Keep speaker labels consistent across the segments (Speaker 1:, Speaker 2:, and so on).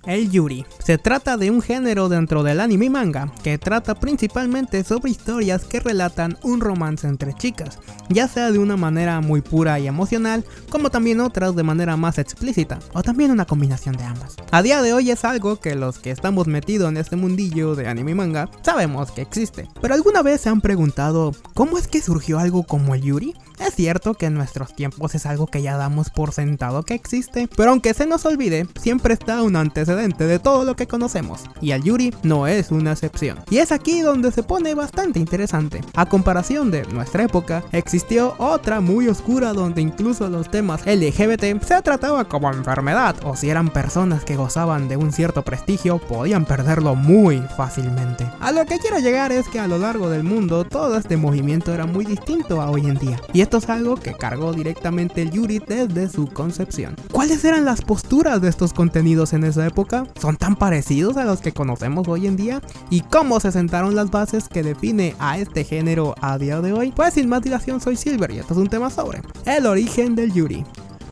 Speaker 1: El yuri. Se trata de un género dentro del anime y manga que trata principalmente sobre historias que relatan un romance entre chicas, ya sea de una manera muy pura y emocional, como también otras de manera más explícita, o también una combinación de ambas. A día de hoy es algo que los que estamos metidos en este mundillo de anime y manga sabemos que existe. Pero ¿alguna vez se han preguntado cómo es que surgió algo como el yuri? Es cierto que en nuestros tiempos es algo que ya damos por sentado que existe, pero aunque se nos olvide, siempre está un antecedente de todo lo que conocemos, y el yuri no es una excepción. Y es aquí donde se pone bastante interesante. A comparación de nuestra época, existió otra muy oscura donde incluso los temas LGBT se trataba como enfermedad, o si eran personas que gozaban de un cierto prestigio, podían perderlo muy fácilmente. A lo que quiero llegar es que a lo largo del mundo todo este movimiento era muy distinto a hoy en día, y esto es algo que cargó directamente el yuri desde su concepción. ¿Cuáles eran las posturas de estos contenidos en esa época? ¿Son tan parecidos a los que conocemos hoy en día? ¿Y cómo se sentaron las bases que define a este género a día de hoy? Pues sin más dilación, soy Silver y esto es un tema sobre el origen del yuri.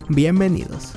Speaker 1: Bienvenidos.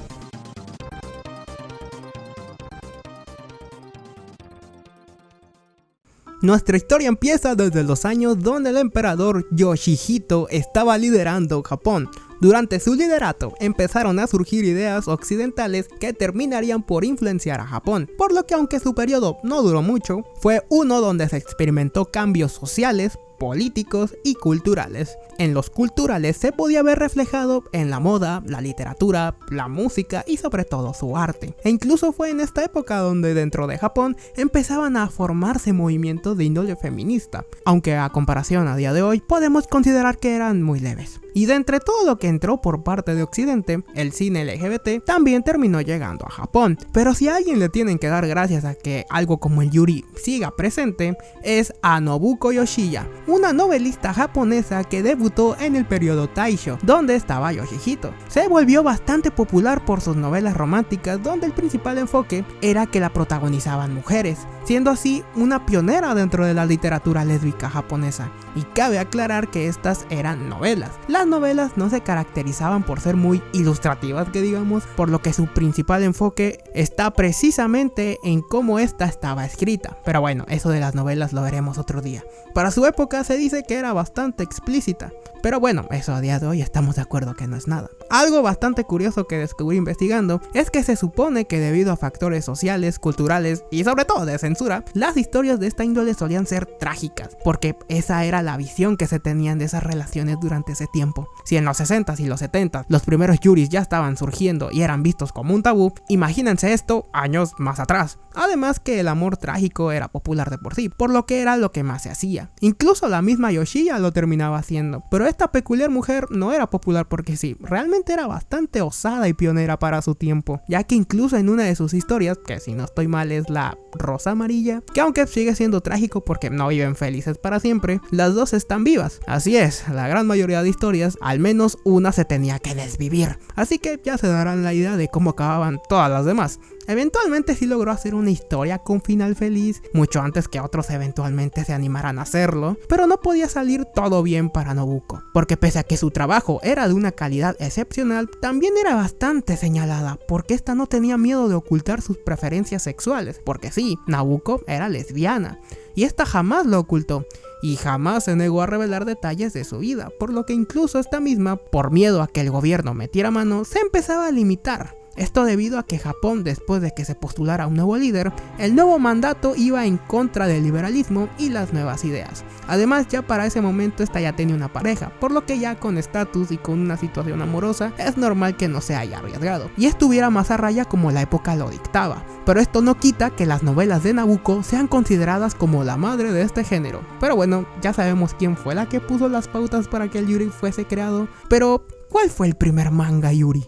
Speaker 1: Nuestra historia empieza desde los años donde el emperador Yoshihito estaba liderando Japón. Durante su liderato empezaron a surgir ideas occidentales que terminarían por influenciar a Japón, por lo que aunque su periodo no duró mucho, fue uno donde se experimentó cambios sociales, políticos y culturales. En los culturales se podía ver reflejado en la moda, la literatura, la música y sobre todo su arte. E incluso fue en esta época donde dentro de Japón empezaban a formarse movimientos de índole feminista, aunque a comparación a día de hoy podemos considerar que eran muy leves. Y de entre todo lo que entró por parte de Occidente, el cine LGBT también terminó llegando a Japón. Pero si a alguien le tienen que dar gracias a que algo como el yuri siga presente, es a Nobuko Yoshiya, una novelista japonesa que debutó en el periodo Taisho, donde estaba Yoshihito. Se volvió bastante popular por sus novelas románticas, donde el principal enfoque era que la protagonizaban mujeres, siendo así una pionera dentro de la literatura lésbica japonesa. Y cabe aclarar que estas eran novelas. Las novelas no se caracterizaban por ser muy ilustrativas, que digamos, por lo que su principal enfoque está precisamente en cómo esta estaba escrita. Pero bueno, eso de las novelas lo veremos otro día. Para su época se dice que era bastante explícita, pero bueno, eso a día de hoy estamos de acuerdo que no es nada. Algo bastante curioso que descubrí investigando es que se supone que debido a factores sociales, culturales y sobre todo de censura, las historias de esta índole solían ser trágicas, porque esa era la visión que se tenían de esas relaciones durante ese tiempo. Si en los 60s y los 70s los primeros yuris ya estaban surgiendo y eran vistos como un tabú, imagínense esto años más atrás. Además que el amor trágico era popular de por sí, por lo que era lo que más se hacía. Incluso la misma Yoshiya lo terminaba haciendo, pero esta peculiar mujer no era popular porque sí, realmente era bastante osada y pionera para su tiempo, ya que incluso en una de sus historias, que si no estoy mal es la Rosa Amarilla, que aunque sigue siendo trágico porque no viven felices para siempre, las dos están vivas. Así es, la gran mayoría de historias, al menos una se tenía que desvivir, así que ya se darán la idea de cómo acababan todas las demás. Eventualmente sí logró hacer una historia con final feliz, mucho antes que otros eventualmente se animaran a hacerlo, pero no podía salir todo bien para Nobuko, porque pese a que su trabajo era de una calidad excepcional, también era bastante señalada, porque esta no tenía miedo de ocultar sus preferencias sexuales, porque sí, Nobuko era lesbiana, y esta jamás lo ocultó, y jamás se negó a revelar detalles de su vida, por lo que incluso esta misma, por miedo a que el gobierno metiera mano, se empezaba a limitar. Esto debido a que Japón, después de que se postulara un nuevo líder, el nuevo mandato iba en contra del liberalismo y las nuevas ideas. Además, ya para ese momento esta ya tenía una pareja, por lo que ya con estatus y con una situación amorosa, es normal que no se haya arriesgado, y estuviera más a raya como la época lo dictaba. Pero esto no quita que las novelas de Nobuko sean consideradas como la madre de este género. Pero bueno, ya sabemos quién fue la que puso las pautas para que el yuri fuese creado. Pero, ¿cuál fue el primer manga yuri?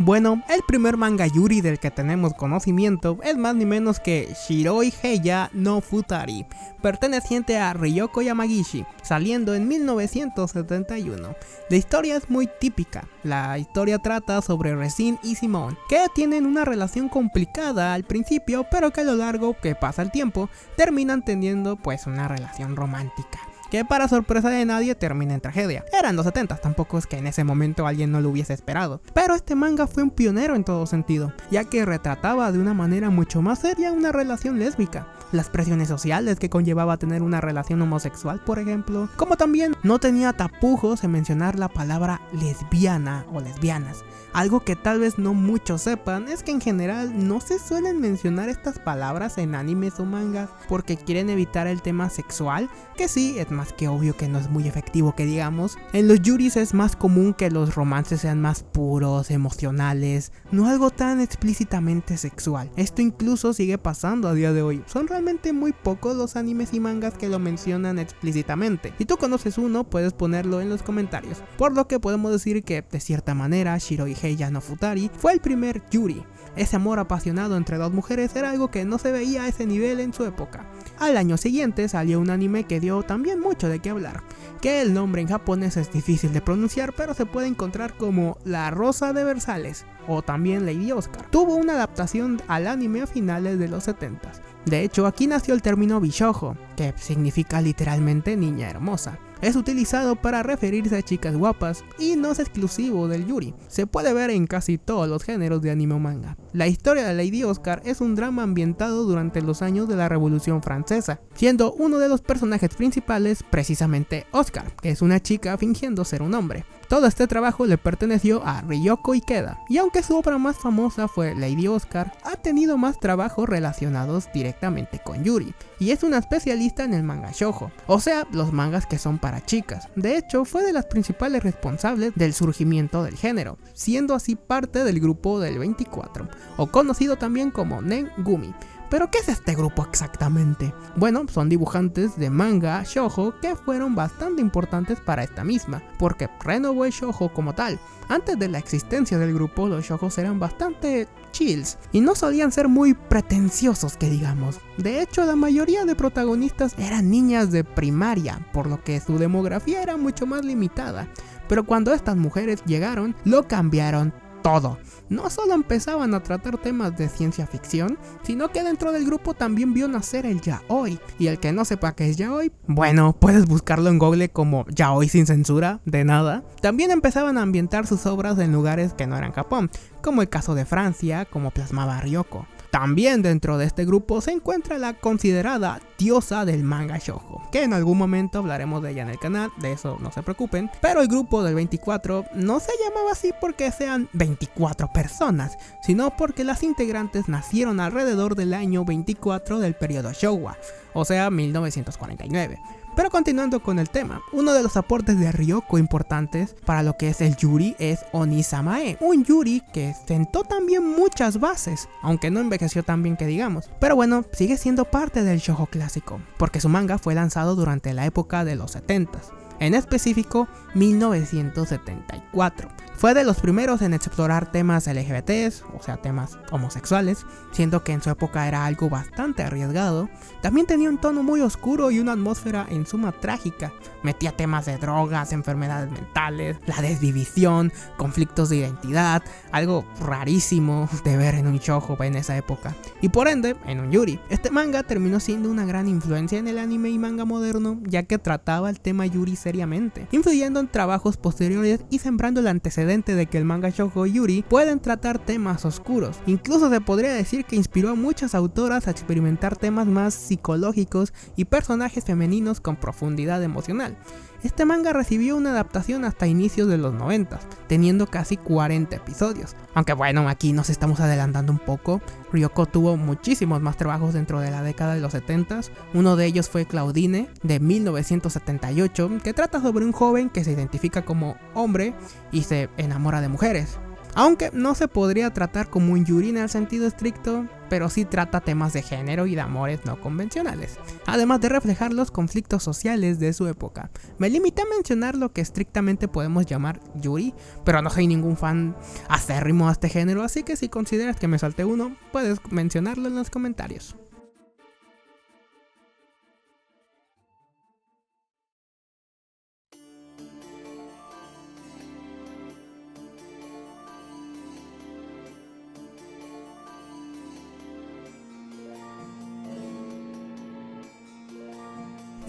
Speaker 1: Bueno, el primer manga yuri del que tenemos conocimiento es más ni menos que Shiroi Heiya no Futari, perteneciente a Ryoko Yamagishi, saliendo en 1971. La historia es muy típica. La historia trata sobre Resin y Simone, que tienen una relación complicada al principio, pero que a lo largo que pasa el tiempo terminan teniendo pues una relación romántica. que para sorpresa de nadie termina en tragedia. Eran los 70, tampoco es que en ese momento alguien no lo hubiese esperado. Pero este manga fue un pionero en todo sentido, ya que retrataba de una manera mucho más seria una relación lésbica, las presiones sociales que conllevaba tener una relación homosexual, por ejemplo, como también no tenía tapujos en mencionar la palabra lesbiana o lesbianas. Algo que tal vez no muchos sepan es que en general no se suelen mencionar estas palabras en animes o mangas porque quieren evitar el tema sexual, que sí, es más que obvio que no es muy efectivo que digamos. En los yuris es más común que los romances sean más puros, emocionales, no algo tan explícitamente sexual. Esto incluso sigue pasando a día de hoy. Son realmente muy pocos los animes y mangas que lo mencionan explícitamente. Si tú conoces uno, puedes ponerlo en los comentarios. Por lo que podemos decir que, de cierta manera, Shirohige no Futari fue el primer yuri. Ese amor apasionado entre dos mujeres era algo que no se veía a ese nivel en su época. Al año siguiente salió un anime que dio también mucho de qué hablar, que el nombre en japonés es difícil de pronunciar, pero se puede encontrar como La Rosa de Versalles o también Lady Oscar. Tuvo una adaptación al anime a finales de los 70s. De hecho, aquí nació el término Bishoujo, que significa literalmente niña hermosa. Es utilizado para referirse a chicas guapas y no es exclusivo del yuri. Se puede ver en casi todos los géneros de anime o manga. La historia de Lady Oscar es un drama ambientado durante los años de la Revolución Francesa, siendo uno de los personajes principales precisamente Oscar, que es una chica fingiendo ser un hombre. Todo este trabajo le perteneció a Ryoko Ikeda, y aunque su obra más famosa fue Lady Oscar, ha tenido más trabajos relacionados directamente con yuri, y es una especialista en el manga shoujo, o sea, los mangas que son para chicas. De hecho, fue de las principales responsables del surgimiento del género, siendo así parte del grupo del 24, o conocido también como Nen Gumi. ¿Pero qué es este grupo exactamente? Bueno, son dibujantes de manga shoujo que fueron bastante importantes para esta misma, porque renovó el shoujo como tal. Antes de la existencia del grupo, los shoujos eran bastante chills y no solían ser muy pretenciosos que digamos. De hecho, la mayoría de protagonistas eran niñas de primaria, por lo que su demografía era mucho más limitada. Pero cuando estas mujeres llegaron, lo cambiaron todo. No solo empezaban a tratar temas de ciencia ficción, sino que dentro del grupo también vio nacer el yaoi. Y el que no sepa qué es yaoi, bueno, puedes buscarlo en Google como yaoi sin censura, de nada. También empezaban a ambientar sus obras en lugares que no eran Japón, como el caso de Francia, como plasmaba Ryoko. También dentro de este grupo se encuentra la considerada diosa del manga shoujo, que en algún momento hablaremos de ella en el canal, de eso no se preocupen. Pero el grupo del 24 no se llamaba así porque sean 24 personas, sino porque las integrantes nacieron alrededor del año 24 del periodo Showa, o sea 1949. Pero continuando con el tema, uno de los aportes de Ryoko importantes para lo que es el yuri es Onisamae, un yuri que sentó también muchas bases, aunque no envejeció tan bien que digamos. Pero bueno, sigue siendo parte del shoujo clásico, porque su manga fue lanzado durante la época de los 70s, en específico 1974. Fue de los primeros en explorar temas LGBTs, o sea temas homosexuales, siendo que en su época era algo bastante arriesgado. También tenía un tono muy oscuro y una atmósfera en suma trágica. Metía temas de drogas, enfermedades mentales, la desvivisión, conflictos de identidad, algo rarísimo de ver en un shoujo en esa época, y por ende en un yuri. Este manga terminó siendo una gran influencia en el anime y manga moderno, ya que trataba el tema yuri seriamente, influyendo en trabajos posteriores y sembrando el antecedente de que el manga shoujo yuri pueden tratar temas oscuros. Incluso se podría decir que inspiró a muchas autoras a experimentar temas más psicológicos y personajes femeninos con profundidad emocional. Este manga recibió una adaptación hasta inicios de los 90, teniendo casi 40 episodios. Aunque bueno, aquí nos estamos adelantando un poco. Ryoko tuvo muchísimos más trabajos dentro de la década de los 70. Uno de ellos fue Claudine, de 1978, que trata sobre un joven que se identifica como hombre y se enamora de mujeres. Aunque no se podría tratar como un yuri en el sentido estricto, pero sí trata temas de género y de amores no convencionales, además de reflejar los conflictos sociales de su época. Me limité a mencionar lo que estrictamente podemos llamar yuri, pero no soy ningún fan acérrimo a este género, así que si consideras que me salté uno, puedes mencionarlo en los comentarios.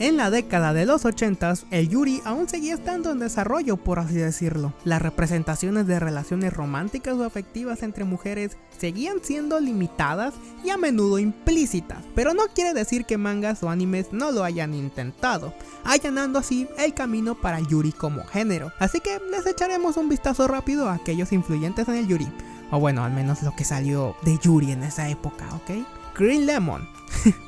Speaker 1: En la década de los 80s, el yuri aún seguía estando en desarrollo, por así decirlo. Las representaciones de relaciones románticas o afectivas entre mujeres seguían siendo limitadas y a menudo implícitas, pero no quiere decir que mangas o animes no lo hayan intentado, allanando así el camino para el yuri como género. Así que les echaremos un vistazo rápido a aquellos influyentes en el yuri, o bueno, al menos lo que salió de yuri en esa época, ¿ok? Green Lemon.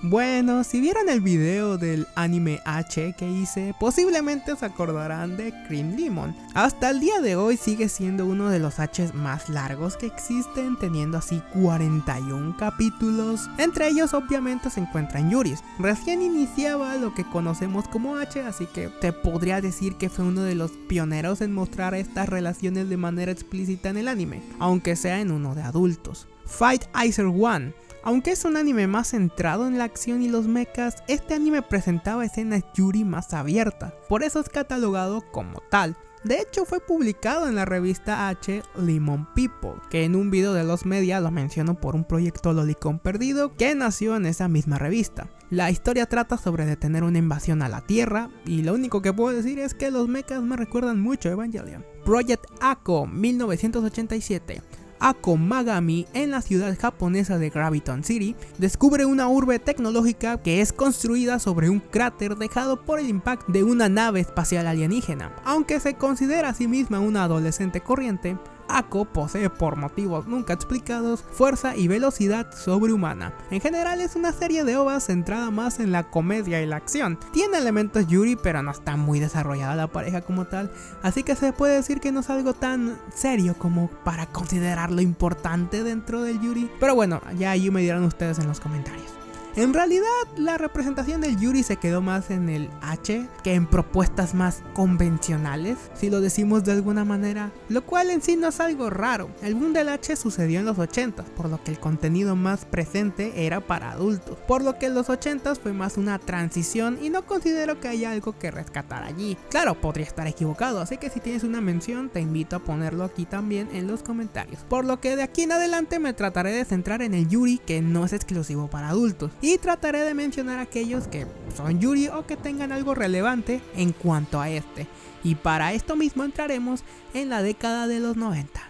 Speaker 1: Bueno, si vieron el video del anime H que hice, posiblemente se acordarán de Green Lemon. Hasta el día de hoy sigue siendo uno de los H's más largos que existen, teniendo así 41 capítulos. Entre ellos obviamente se encuentran yuris. Recién iniciaba lo que conocemos como H, así que te podría decir que fue uno de los pioneros en mostrar estas relaciones de manera explícita en el anime, aunque sea en uno de adultos. Fight Icer One. Aunque es un anime más centrado en la acción y los mechas, este anime presentaba escenas yuri más abiertas, por eso es catalogado como tal. De hecho, fue publicado en la revista H Lemon People, que en un video de los media lo menciono por un proyecto Lolicon perdido que nació en esa misma revista. La historia trata sobre detener una invasión a la Tierra, y lo único que puedo decir es que los mechas me recuerdan mucho a Evangelion. Project Ako 1987. Ako Magami, en la ciudad japonesa de Graviton City, descubre una urbe tecnológica que es construida sobre un cráter dejado por el impacto de una nave espacial alienígena. Aunque se considera a sí misma una adolescente corriente, Ako posee, por motivos nunca explicados, fuerza y velocidad sobrehumana. En general es una serie de ovas centrada más en la comedia y la acción. Tiene elementos yuri, pero no está muy desarrollada la pareja como tal, así que se puede decir que no es algo tan serio como para considerarlo importante dentro del yuri. Pero bueno, ya ahí me dirán ustedes en los comentarios. En realidad, la representación del yuri se quedó más en el H que en propuestas más convencionales, si lo decimos de alguna manera, lo cual en sí no es algo raro. El boom del H sucedió en los 80s, por lo que el contenido más presente era para adultos, por lo que en los 80s fue más una transición y no considero que haya algo que rescatar allí. Claro, podría estar equivocado, así que si tienes una mención te invito a ponerlo aquí también en los comentarios. Por lo que de aquí en adelante me trataré de centrar en el yuri que no es exclusivo para adultos, y trataré de mencionar aquellos que son yuri o que tengan algo relevante en cuanto a este. Y para esto mismo entraremos en la década de los 90.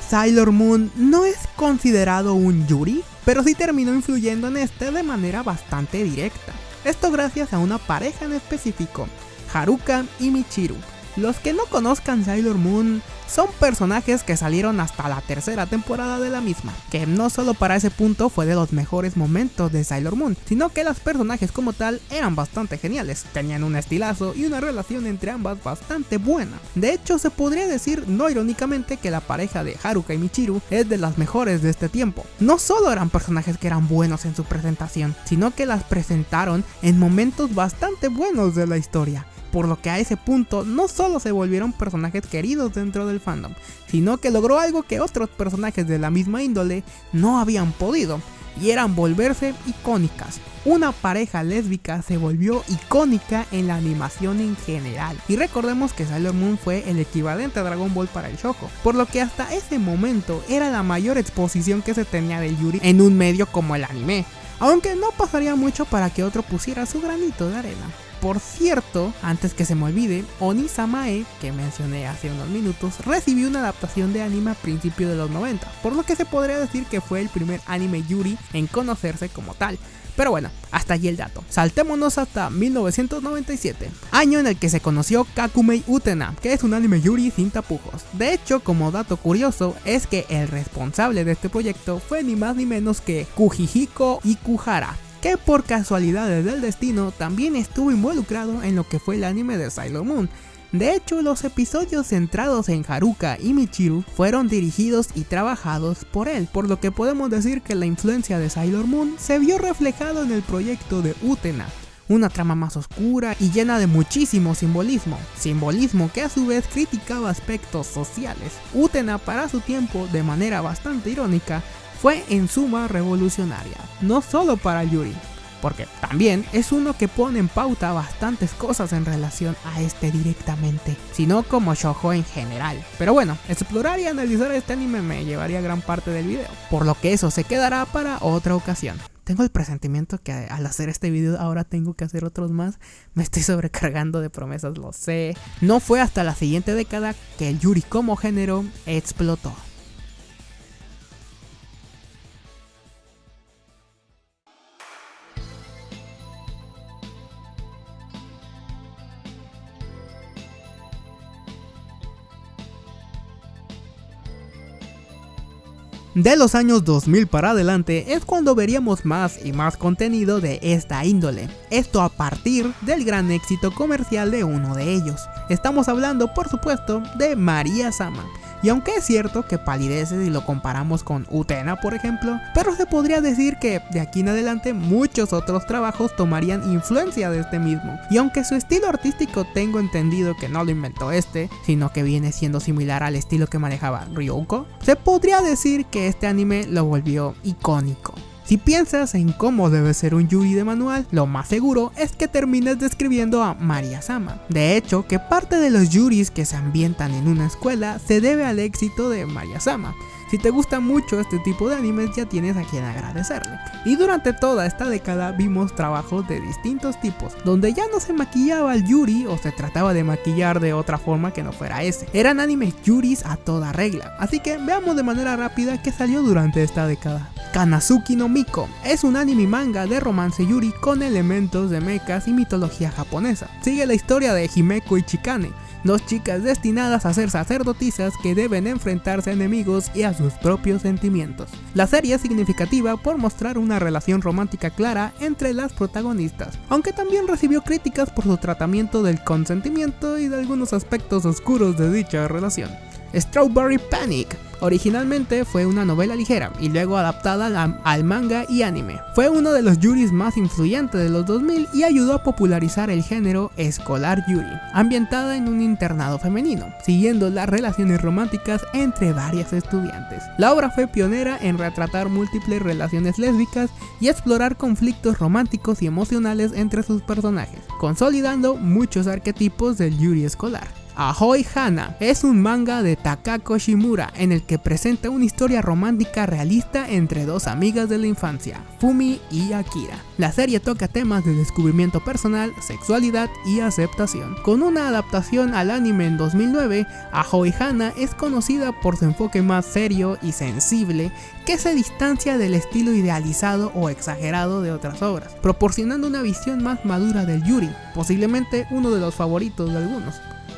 Speaker 1: Sailor Moon no es considerado un yuri, pero sí terminó influyendo en este de manera bastante directa. Esto gracias a una pareja en específico, Haruka y Michiru. Los que no conozcan Sailor Moon son personajes que salieron hasta la tercera temporada de la misma, que no solo para ese punto fue de los mejores momentos de Sailor Moon, sino que los personajes como tal eran bastante geniales, tenían un estilazo y una relación entre ambas bastante buena. De hecho, se podría decir no irónicamente que la pareja de Haruka y Michiru es de las mejores de este tiempo. No solo eran personajes que eran buenos en su presentación, sino que las presentaron en momentos bastante buenos de la historia. Por lo que a ese punto no solo se volvieron personajes queridos dentro del fandom, sino que logró algo que otros personajes de la misma índole no habían podido, y eran volverse icónicas. Una pareja lésbica se volvió icónica en la animación en general, y recordemos que Sailor Moon fue el equivalente a Dragon Ball para el shoujo, por lo que hasta ese momento era la mayor exposición que se tenía del yuri en un medio como el anime, aunque no pasaría mucho para que otro pusiera su granito de arena. Por cierto, antes que se me olvide, Oni Samae, que mencioné hace unos minutos, recibió una adaptación de anime a principios de los 90, por lo que se podría decir que fue el primer anime yuri en conocerse como tal. Pero bueno, hasta allí el dato. Saltémonos hasta 1997, año en el que se conoció Kakumei Utena, que es un anime yuri sin tapujos. De hecho, como dato curioso, es que el responsable de este proyecto fue ni más ni menos que Kujihiko Ikuhara, que por casualidades del destino también estuvo involucrado en lo que fue el anime de Sailor Moon. De hecho, los episodios centrados en Haruka y Michiru fueron dirigidos y trabajados por él, por lo que podemos decir que la influencia de Sailor Moon se vio reflejado en el proyecto de Utena. Una trama más oscura y llena de muchísimo simbolismo que a su vez criticaba aspectos sociales. Utena para su tiempo, de manera bastante irónica, fue en suma revolucionaria, no solo para el yuri. porque también es uno que pone en pauta bastantes cosas en relación a este directamente, sino como shoujo en general. Pero bueno, explorar y analizar este anime me llevaría gran parte del video, por lo que eso se quedará para otra ocasión. Tengo el presentimiento que al hacer este video ahora tengo que hacer otros más. Me estoy sobrecargando de promesas, lo sé. No fue hasta la siguiente década que el yuri como género explotó. De los años 2000 para adelante es cuando veríamos más y más contenido de esta índole, esto a partir del gran éxito comercial de uno de ellos. Estamos hablando, por supuesto, de María-sama. Y aunque es cierto que palidece si lo comparamos con Utena, por ejemplo, pero se podría decir que de aquí en adelante muchos otros trabajos tomarían influencia de este mismo. Y aunque su estilo artístico tengo entendido que no lo inventó sino que viene siendo similar al estilo que manejaba Ryuko, se podría decir que este anime lo volvió icónico. Si piensas en cómo debe ser un yuri de manual, lo más seguro es que termines describiendo a María-sama. De hecho, que parte de los yuris que se ambientan en una escuela se debe al éxito de María-sama. Si te gusta mucho este tipo de animes ya tienes a quien agradecerle. Y durante toda esta década vimos trabajos de distintos tipos, donde ya no se maquillaba al yuri o se trataba de maquillar de otra forma que no fuera ese. Eran animes yuris a toda regla, así que veamos de manera rápida qué salió durante esta década. Kanazuki no Miko es un anime y manga de romance yuri con elementos de mechas y mitología japonesa. Sigue la historia de Himeko y Chikane, dos chicas destinadas a ser sacerdotisas que deben enfrentarse a enemigos y a sus propios sentimientos. La serie es significativa por mostrar una relación romántica clara entre las protagonistas, aunque también recibió críticas por su tratamiento del consentimiento y de algunos aspectos oscuros de dicha relación. Strawberry Panic originalmente fue una novela ligera y luego adaptada al manga y anime. Fue uno de los yuris más influyentes de los 2000 y ayudó a popularizar el género escolar yuri, ambientada en un internado femenino, siguiendo las relaciones románticas entre varias estudiantes. La obra fue pionera en retratar múltiples relaciones lésbicas y explorar conflictos románticos y emocionales entre sus personajes, consolidando muchos arquetipos del yuri escolar. Ahoy Hana es un manga de Takako Shimura en el que presenta una historia romántica realista entre dos amigas de la infancia, Fumi y Akira. La serie toca temas de descubrimiento personal, sexualidad y aceptación. Con una adaptación al anime en 2009, Ahoy Hana es conocida por su enfoque más serio y sensible que se distancia del estilo idealizado o exagerado de otras obras, proporcionando una visión más madura del yuri, posiblemente uno de los favoritos de algunos.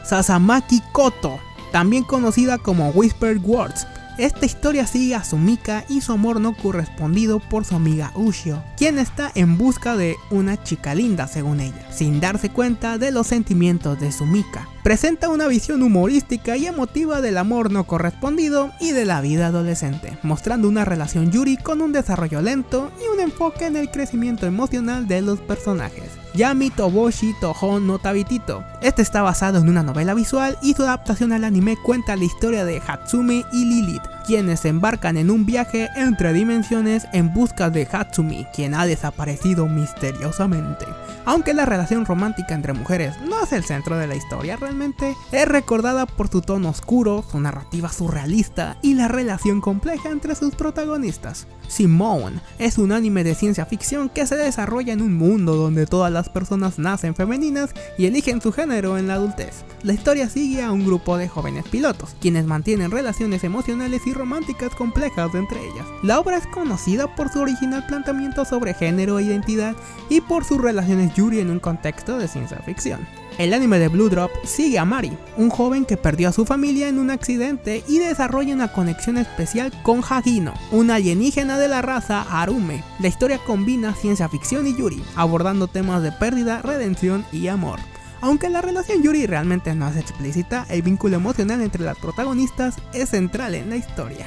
Speaker 1: Sasamaki Koto, también conocida como Whispered Words. Esta historia sigue a Sumika y su amor no correspondido por su amiga Ushio, quien está en busca de una chica linda según ella, sin darse cuenta de los sentimientos de Sumika. Presenta una visión humorística y emotiva del amor no correspondido y de la vida adolescente, mostrando una relación yuri con un desarrollo lento y un enfoque en el crecimiento emocional de los personajes. Yami Toboshi Toho no Tabitito. Este está basado en una novela visual y su adaptación al anime cuenta la historia de Hatsumi y Lilith, quienes se embarcan en un viaje entre dimensiones en busca de Hatsumi, quien ha desaparecido misteriosamente. Aunque la relación romántica entre mujeres no es el centro de la historia, realmente es recordada por su tono oscuro, su narrativa surrealista y la relación compleja entre sus protagonistas. Simone es un anime de ciencia ficción que se desarrolla en un mundo donde todas las personas nacen femeninas y eligen su género en la adultez. La historia sigue a un grupo de jóvenes pilotos, quienes mantienen relaciones emocionales y románticas complejas entre ellas. La obra es conocida por su original planteamiento sobre género e identidad y por sus relaciones yuri en un contexto de ciencia ficción. El anime de Blue Drop sigue a Mari, un joven que perdió a su familia en un accidente y desarrolla una conexión especial con Hagino, un alienígena de la raza Arume. La historia combina ciencia ficción y yuri, abordando temas de pérdida, redención y amor. Aunque la relación yuri realmente no es explícita, el vínculo emocional entre las protagonistas es central en la historia.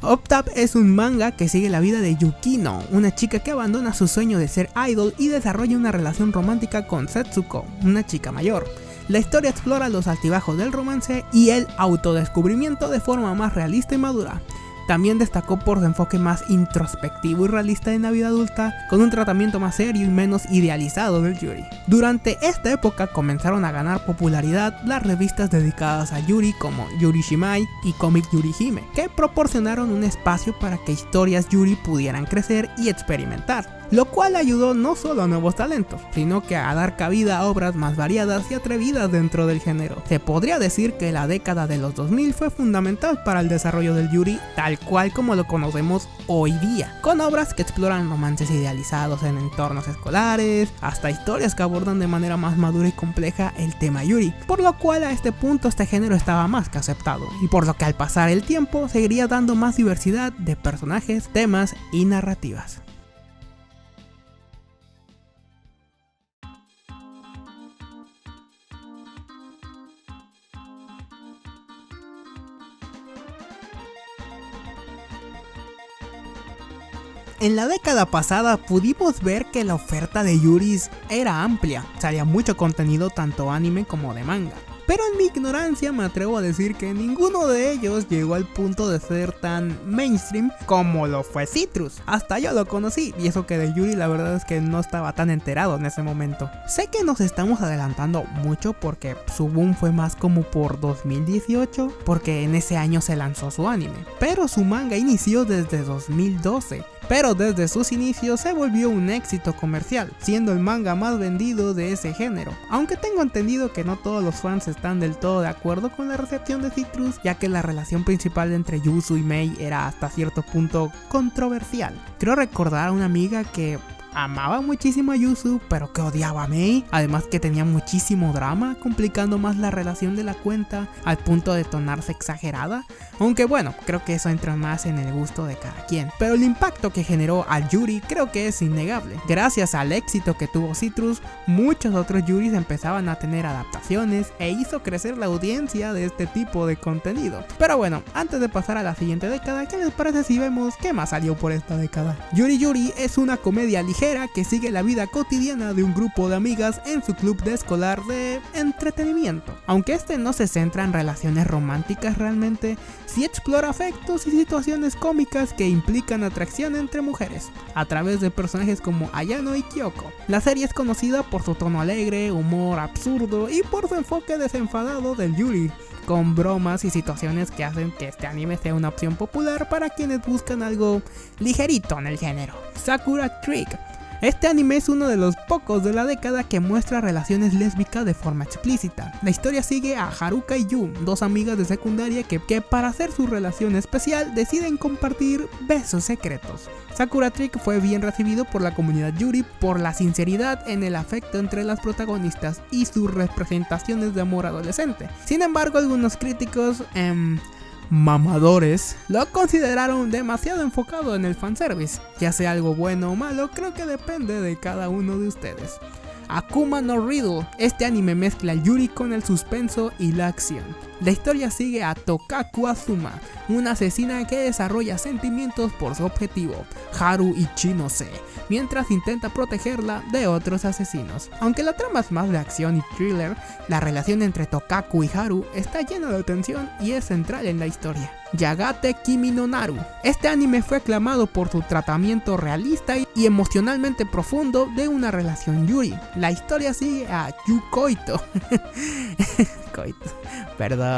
Speaker 1: Octave es un manga que sigue la vida de Yukino, una chica que abandona su sueño de ser idol y desarrolla una relación romántica con Setsuko, una chica mayor. La historia explora los altibajos del romance y el autodescubrimiento de forma más realista y madura. También destacó por su enfoque más introspectivo y realista en la vida adulta, con un tratamiento más serio y menos idealizado del Yuri. Durante esta época comenzaron a ganar popularidad las revistas dedicadas a Yuri como Yuri Shimai y Comic Yuri Hime, que proporcionaron un espacio para que historias Yuri pudieran crecer y experimentar, lo cual ayudó no solo a nuevos talentos, sino que a dar cabida a obras más variadas y atrevidas dentro del género. Se podría decir que la década de los 2000 fue fundamental para el desarrollo del Yuri tal cual como lo conocemos hoy día, con obras que exploran romances idealizados en entornos escolares, hasta historias que abordan de manera más madura y compleja el tema Yuri, por lo cual a este punto este género estaba más que aceptado, y por lo que al pasar el tiempo seguiría dando más diversidad de personajes, temas y narrativas. En la década pasada pudimos ver que la oferta de Yuris era amplia, salía mucho contenido tanto anime como de manga. Pero en mi ignorancia me atrevo a decir que ninguno de ellos llegó al punto de ser tan mainstream como lo fue Citrus. Hasta yo lo conocí, y eso que de Yuri la verdad es que no estaba tan enterado en ese momento. Sé que nos estamos adelantando mucho porque su boom fue más como por 2018, porque en ese año se lanzó su anime. Pero su manga inició desde 2012. Pero desde sus inicios se volvió un éxito comercial, siendo el manga más vendido de ese género. Aunque tengo entendido que no todos los fans están del todo de acuerdo con la recepción de Citrus, ya que la relación principal entre Yuzu y Mei era hasta cierto punto controversial. Creo recordar a una amiga que amaba muchísimo a Yuzu, pero que odiaba a Mei, además que tenía muchísimo drama, complicando más la relación de la cuenta al punto de tornarse exagerada, aunque bueno, creo que eso entra más en el gusto de cada quien. Pero el impacto que generó al Yuri creo que es innegable. Gracias al éxito que tuvo Citrus, muchos otros Yuris empezaban a tener adaptaciones e hizo crecer la audiencia de este tipo de contenido. Pero bueno, antes de pasar a la siguiente década, ¿qué les parece si vemos qué más salió por esta década? Yuri Yuri es una comedia ligera que sigue la vida cotidiana de un grupo de amigas en su club de escolar de entretenimiento. Aunque este no se centra en relaciones románticas realmente, sí explora afectos y situaciones cómicas que implican atracción entre mujeres, a través de personajes como Ayano y Kyoko. La serie es conocida por su tono alegre, humor absurdo y por su enfoque desenfadado del Yuri, con bromas y situaciones que hacen que este anime sea una opción popular para quienes buscan algo ligerito en el género. Sakura Trick. Este anime es uno de los pocos de la década que muestra relaciones lésbicas de forma explícita. La historia sigue a Haruka y Yu, dos amigas de secundaria que para hacer su relación especial deciden compartir besos secretos. Sakura Trick fue bien recibido por la comunidad Yuri por la sinceridad en el afecto entre las protagonistas y sus representaciones de amor adolescente. Sin embargo, algunos críticos mamadores lo consideraron demasiado enfocado en el fanservice. Ya sea algo bueno o malo, creo que depende de cada uno de ustedes. Akuma no Riddle. Este anime mezcla el Yuri con el suspenso y la acción. La historia sigue a Tokaku Azuma, una asesina que desarrolla sentimientos por su objetivo, Haru Ichinose, mientras intenta protegerla de otros asesinos. Aunque la trama es más de acción y thriller, la relación entre Tokaku y Haru está llena de tensión y es central en la historia. Yagate Kimi no Naru. Este anime fue aclamado por su tratamiento realista y emocionalmente profundo de una relación Yuri. La historia sigue a Yu Koito. Perdón.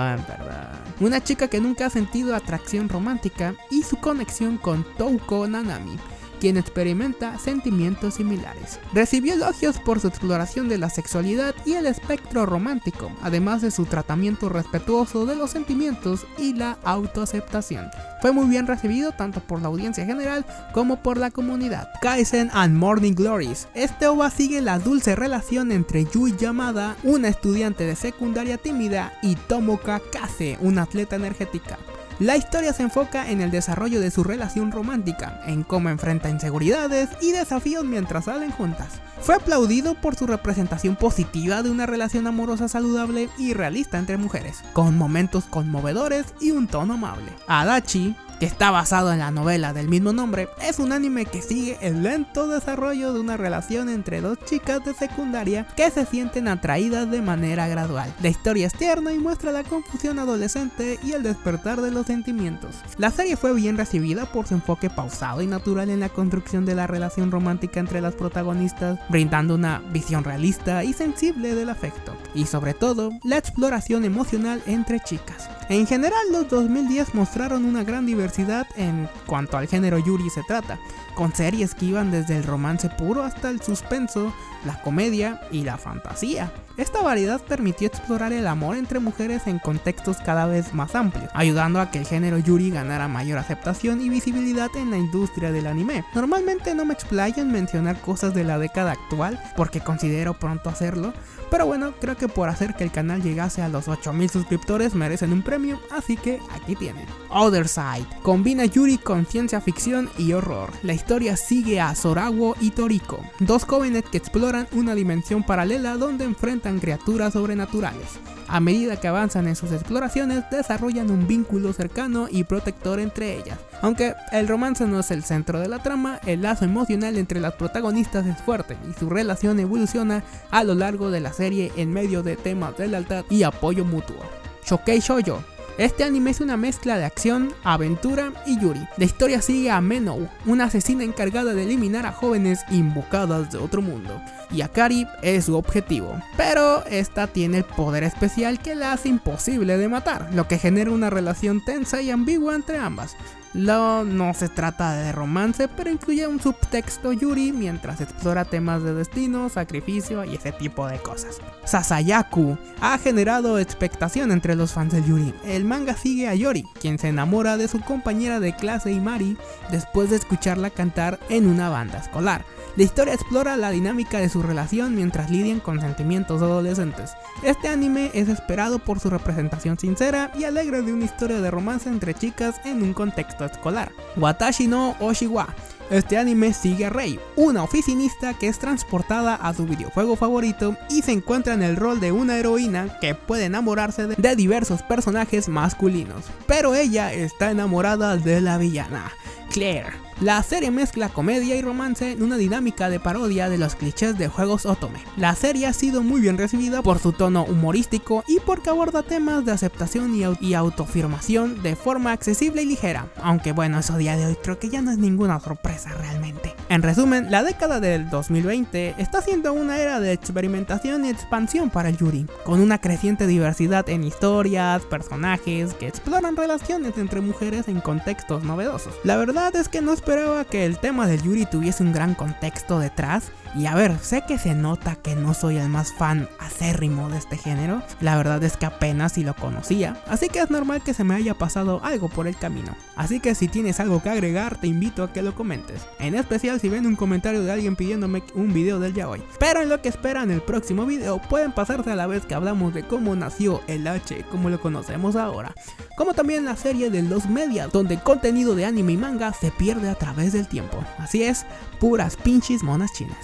Speaker 1: Una chica que nunca ha sentido atracción romántica y su conexión con Touko Nanami, quien experimenta sentimientos similares. Recibió elogios por su exploración de la sexualidad y el espectro romántico, además de su tratamiento respetuoso de los sentimientos y la autoaceptación. Fue muy bien recibido tanto por la audiencia general como por la comunidad. Kaisen and Morning Glories. Este OVA sigue la dulce relación entre Yui Yamada, una estudiante de secundaria tímida, y Tomoka Kase, una atleta energética. La historia se enfoca en el desarrollo de su relación romántica, en cómo enfrenta inseguridades y desafíos mientras salen juntas. Fue aplaudido por su representación positiva de una relación amorosa saludable y realista entre mujeres, con momentos conmovedores y un tono amable. Adachi, que está basado en la novela del mismo nombre, es un anime que sigue el lento desarrollo de una relación entre dos chicas de secundaria que se sienten atraídas de manera gradual. La historia es tierna y muestra la confusión adolescente y el despertar de los sentimientos. La serie fue bien recibida por su enfoque pausado y natural en la construcción de la relación romántica entre las protagonistas, brindando una visión realista y sensible del afecto, y sobre todo, la exploración emocional entre chicas. En general, los 2010 mostraron una gran diversidad en cuanto al género yuri se trata, con series que iban desde el romance puro hasta el suspenso, la comedia y la fantasía. Esta variedad permitió explorar el amor entre mujeres en contextos cada vez más amplios, ayudando a que el género yuri ganara mayor aceptación y visibilidad en la industria del anime. Normalmente no me explayo en mencionar cosas de la década actual, porque considero pronto hacerlo, pero bueno, creo que por hacer que el canal llegase a los 8000 suscriptores merecen un premio, así que aquí tienen. Other Side combina yuri con ciencia ficción y horror. La historia sigue a Sorawo y Toriko, dos jóvenes que exploran una dimensión paralela donde enfrentan criaturas sobrenaturales. A medida que avanzan en sus exploraciones, desarrollan un vínculo cercano y protector entre ellas. Aunque el romance no es el centro de la trama, el lazo emocional entre las protagonistas es fuerte y su relación evoluciona a lo largo de la serie en medio de temas de lealtad y apoyo mutuo. Shokei Shoujo. Este anime es una mezcla de acción, aventura y yuri. La historia sigue a Menou, una asesina encargada de eliminar a jóvenes invocadas de otro mundo, y Akari es su objetivo, pero esta tiene el poder especial que la hace imposible de matar, lo que genera una relación tensa y ambigua entre ambas. No se trata de romance, pero incluye un subtexto yuri mientras explora temas de destino, sacrificio y ese tipo de cosas. Sasayaku ha generado expectación entre los fans del yuri. El manga sigue a Yori, quien se enamora de su compañera de clase Imari después de escucharla cantar en una banda escolar. La historia explora la dinámica de su relación mientras lidian con sentimientos adolescentes. Este anime es esperado por su representación sincera y alegre de una historia de romance entre chicas en un contexto escolar. Watashi no Oshiwa. Este anime sigue a Rei, una oficinista que es transportada a su videojuego favorito y se encuentra en el rol de una heroína que puede enamorarse de diversos personajes masculinos, pero ella está enamorada de la villana, Claire. La serie mezcla comedia y romance en una dinámica de parodia de los clichés de juegos otome. La serie ha sido muy bien recibida por su tono humorístico y porque aborda temas de aceptación y autoafirmación de forma accesible y ligera, aunque bueno, eso a día de hoy creo que ya no es ninguna sorpresa realmente. En resumen, la década del 2020 está siendo una era de experimentación y expansión para el yuri, con una creciente diversidad en historias, personajes que exploran relaciones entre mujeres en contextos novedosos. La verdad es que no esperaba que el tema del yuri tuviese un gran contexto detrás. Y a ver, sé que se nota que no soy el más fan acérrimo de este género, la verdad es que apenas si lo conocía, así que es normal que se me haya pasado algo por el camino. Así que si tienes algo que agregar, te invito a que lo comentes, en especial si ven un comentario de alguien pidiéndome un video del yaoi. Pero en lo que esperan el próximo video, pueden pasarse a la vez que hablamos de cómo nació el H como lo conocemos ahora, como también la serie de los media, donde el contenido de anime y manga se pierde a través del tiempo. Así es, puras pinches monas chinas.